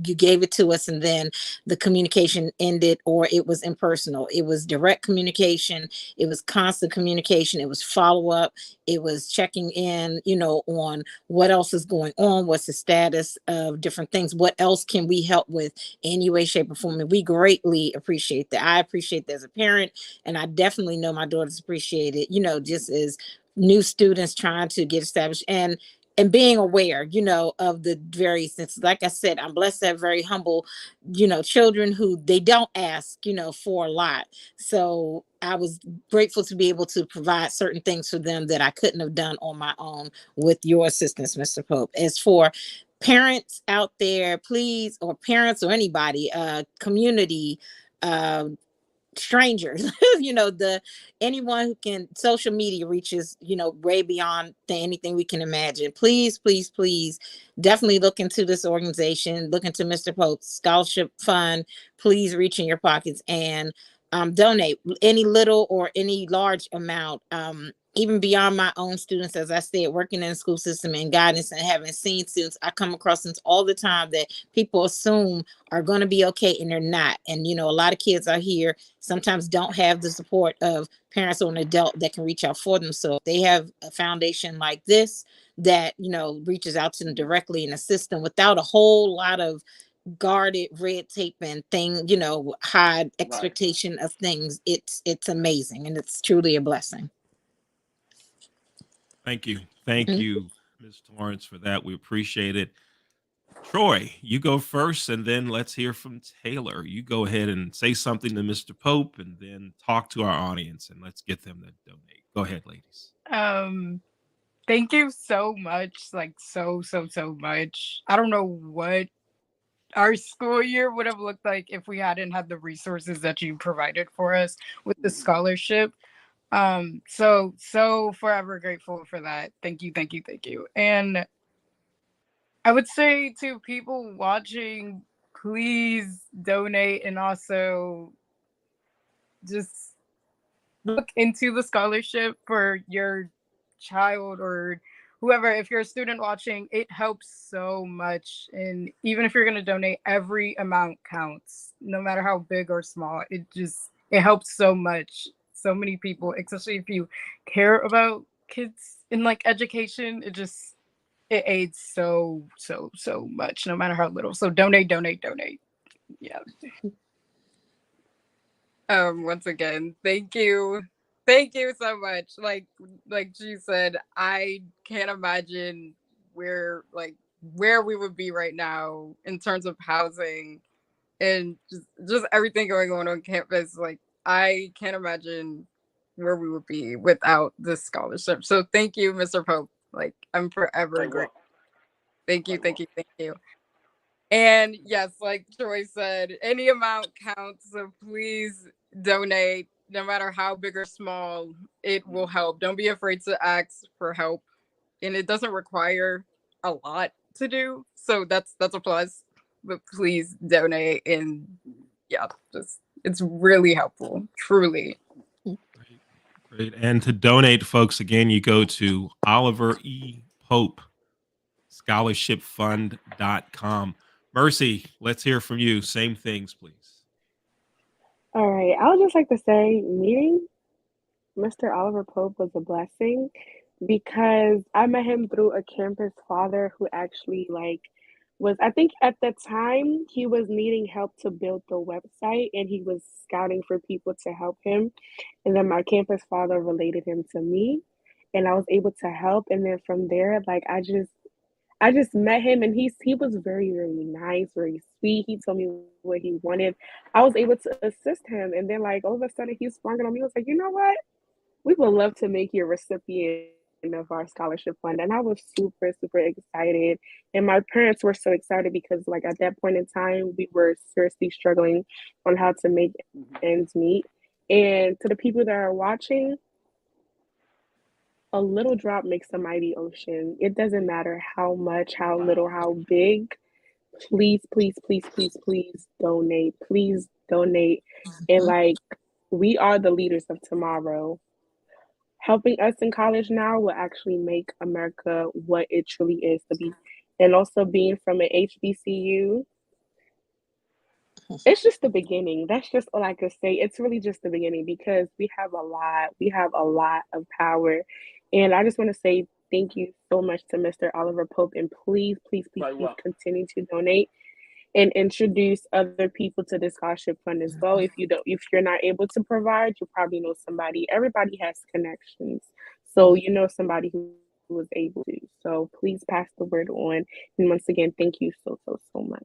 you gave it to us and then the communication ended, or it was impersonal. It was direct communication. It was constant communication. It was follow-up. It was checking in, on what else is going on, what's the status of different things, what else can we help with any way, shape, or form. And we greatly appreciate that. I appreciate that as a parent, and I definitely know my daughters appreciate it, just as new students trying to get established. And and being aware, of the various things. Like I said, I'm blessed to have very humble, children who they don't ask, for a lot. So I was grateful to be able to provide certain things for them that I couldn't have done on my own with your assistance, Mr. Pope. As for parents out there, please, or parents or anybody, community, uh, strangers, the anyone who can, social media reaches, way beyond anything we can imagine. Please, please, please, definitely look into this organization, look into Mr. Pope's scholarship fund. Please reach in your pockets and donate any little or any large amount, even beyond my own students. As I said, working in the school system and guidance and having seen students, I come across students all the time that people assume are going to be okay and they're not. And a lot of kids are here, sometimes don't have the support of parents or an adult that can reach out for them. So if they have a foundation like this that reaches out to them directly and assists them without a whole lot of guarded red tape and high expectation of things, it's amazing and it's truly a blessing. Thank you. Thank you, Ms. Torrance, for that. We appreciate it. Troy, you go first, and then let's hear from Taylor. You go ahead and say something to Mr. Pope, and then talk to our audience, and let's get them to donate. Go ahead, ladies. Thank you so much, like so much. I don't know what our school year would have looked like if we hadn't had the resources that you provided for us with the scholarship. So forever grateful for that. Thank you. And I would say to people watching, please donate, and also just look into the scholarship for your child or whoever. If you're a student watching, it helps so much. And even if you're going to donate, every amount counts, no matter how big or small. It helps so much. So many people, especially if you care about kids in like education, it aids so much, no matter how little. So donate. Yeah. Once again, thank you so much. Like she said, I can't imagine where we would be right now in terms of housing and just everything going on campus. Like, I can't imagine where we would be without this scholarship. So thank you, Mr. Pope. Like, I'm forever grateful. Thank you. And yes, like Troy said, any amount counts. So please donate, no matter how big or small. It will help. Don't be afraid to ask for help. And it doesn't require a lot to do. So that's a plus. But please donate. And yeah, it's really helpful. Truly. Great. And to donate, folks, again, you go to Oliver E. Pope scholarshipfund.com. Mercy, let's hear from you. Same things, please. All right. I would just like to say meeting Mr. Oliver Pope was a blessing because I met him through a campus father who actually was, I think at the time he was needing help to build the website and he was scouting for people to help him. And then my campus father related him to me and I was able to help. And then from there, I just met him and he was very, very nice, very sweet. He told me what he wanted. I was able to assist him. And then all of a sudden he sprung it on me. He was like, you know what? We would love to make you a recipient of our scholarship fund. And I was super, super excited. And my parents were so excited because at that point in time, we were seriously struggling on how to make ends meet. And to the people that are watching, a little drop makes a mighty ocean. It doesn't matter how much, how little, how big. Please, please, please, please, please donate. Please donate. And we are the leaders of tomorrow. Helping us in college now will actually make America what it truly is to be. And also being from an HBCU, it's just the beginning. That's just all I could say. It's really just the beginning because we have a lot of power. And I just want to say thank you so much to Mr. Oliver Pope. And please, please, please, please continue to donate and introduce other people to the scholarship fund as well. If you're not able to provide, you probably know somebody. Everybody has connections. So you know somebody who was able to. So please pass the word on. And once again, thank you so much.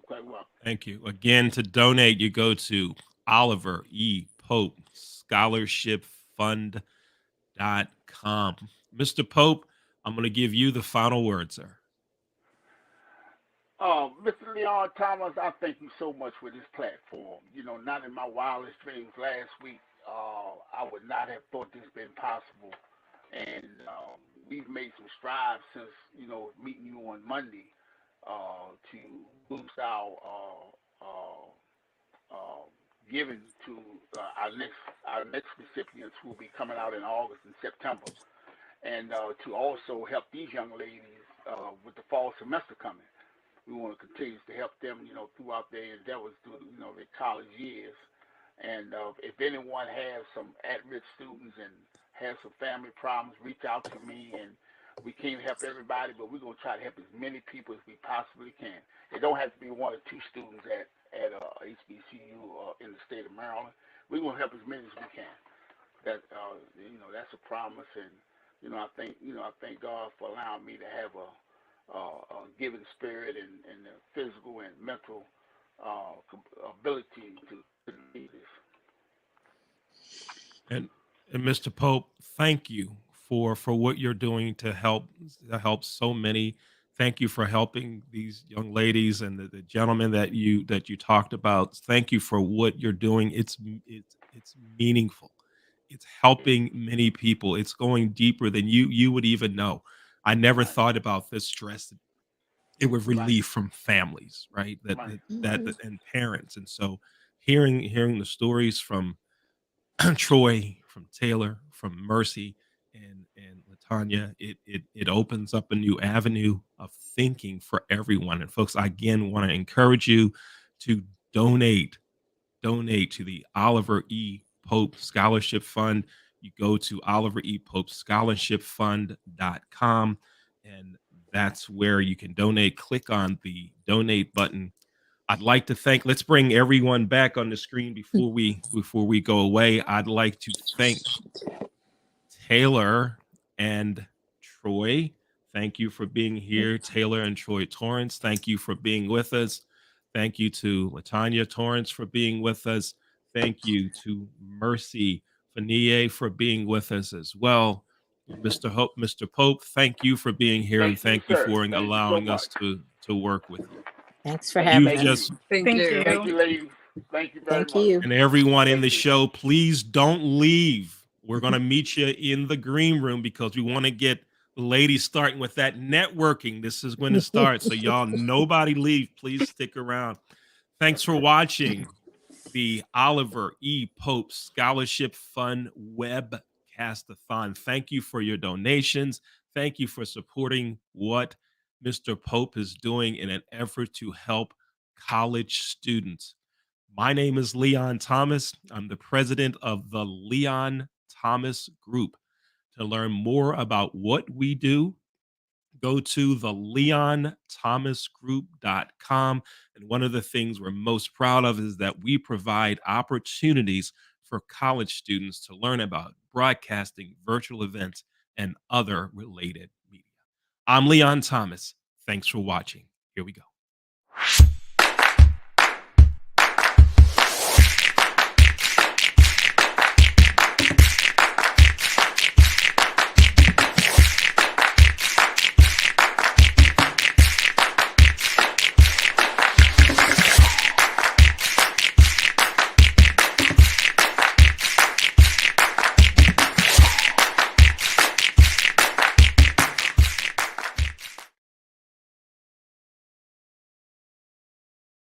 Quite well. Thank you. Again, to donate, you go to Oliver E. Pope Scholarship Fund com. Mr. Pope, I'm going to give you the final word, sir. Mr. Leon Thomas, I thank you so much for this platform. You know, not in my wildest dreams last week, I would not have thought this been possible. And we've made some strides since, meeting you on Monday to boost uh, giving to our next recipients who will be coming out in August and September, and to also help these young ladies with the fall semester coming. We want to continue to help them, throughout their endeavors through, their college years. And if anyone has some at-risk students and has some family problems, reach out to me. And we can't help everybody, but we're going to try to help as many people as we possibly can. It don't have to be one or two students at HBCU in the state of Maryland. We're going to help as many as we can. That's a promise. And I thank God for allowing me to have a giving spirit and the physical and mental ability to do this. And Mr. Pope, thank you for what you're doing to help so many. Thank you for helping these young ladies and the gentlemen that you talked about. Thank you for what you're doing. It's meaningful. It's helping many people. It's going deeper than you would even know. I never thought about this stress it would relieve from families, right? That and parents. And so hearing the stories from Troy, from Taylor, from Mercy, and Latanya, it opens up a new avenue of thinking for everyone. And folks, I again want to encourage you to donate to the Oliver E. Pope Scholarship Fund. You go to Oliver E. Pope Scholarship Fund.com, and that's where you can donate. Click on the donate button. I'd like to thank, let's bring everyone back on the screen before we go away. I'd like to thank Taylor and Troy. Thank you for being here. Taylor and Troy Torrance, thank you for being with us. Thank you to Latanya Torrance for being with us. Thank you to Mercy Fanier for being with us as well. Mr. Pope, thank you for being here, and thank you for allowing us to work with you. Thanks for having us. Thank you. Thank you, ladies. Thank you very much. And everyone in the show, please don't leave. We're going to meet you in the green room because we want to get the ladies starting with that networking. This is going to start. So y'all, nobody leave. Please stick around. Thanks for watching the Oliver E. Pope Scholarship Fund Webcast-A-Thon. Thank you for your donations. Thank you for supporting what Mr. Pope is doing in an effort to help college students. My name is Leon Thomas. I'm the president of the Leon Thomas Group. To learn more about what we do, go to the leonthomasgroup.com. And one of the things we're most proud of is that we provide opportunities for college students to learn about broadcasting, virtual events, and other related media. I'm Leon Thomas. Thanks for watching. Here we go.